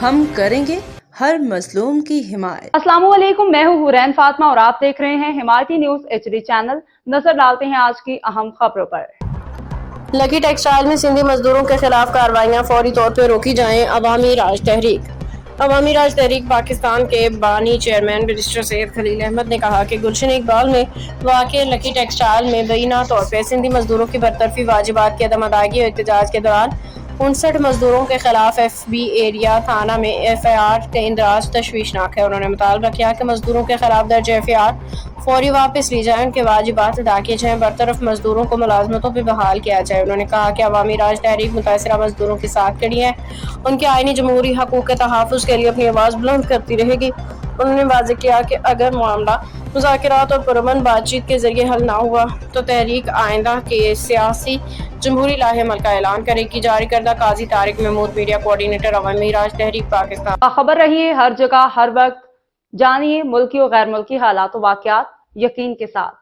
ہم کریں گے ہر مظلوم کی حمایت۔ السلام علیکم، میں ہوں حورین فاطمہ اور آپ دیکھ رہے ہیں حمایتی نیوز HD چینل۔ نظر ڈالتے ہیں آج کی اہم خبروں پر۔ لکی ٹیکسٹائل میں سندھی مزدوروں کے خلاف کارروائیاں فوری طور پر روکی جائیں۔ عوامی راج تحریک پاکستان کے بانی چیئرمین بیرسٹر سید خلیل احمد نے کہا کہ گلشن اقبال میں واقع لکی ٹیکسٹائل میں بینہ طور پر سندھی مزدوروں کی برطرفی، واجبات کی عدم ادائیگی اور احتجاج کے دوران 59 مزدوروں کے خلاف FB ایریا تھانہ میں FIR کا اندراج تشویشناک ہے۔ انہوں نے مطالبہ کیا کہ مزدوروں کے خلاف درج FIR فوری واپس لی جائیں، ان کے واجبات ادا کیے جائیں، برطرف مزدوروں کو ملازمتوں پہ بحال کیا جائے۔ انہوں نے کہا کہ عوامی راج تحریک متاثرہ مزدوروں کے ساتھ کھڑی ہے، ان کے آئینی جمہوری حقوق کے تحفظ کے لیے اپنی آواز بلند کرتی رہے گی۔ انہوں نے واضح کیا کہ اگر معاملہ مذاکرات اور پرامن بات چیت کے ذریعے حل نہ ہوا تو تحریک آئندہ کے سیاسی جمہوری لاہ عمل کا اعلان کرے گی۔ جاری کردہ قاضی طارق محمود، میڈیا کوآرڈینیٹر، عوامی راج تحریک پاکستان۔ باخبر رہیے ہر جگہ ہر وقت، جانیے ملکی و غیر ملکی حالات و واقعات یقین کے ساتھ۔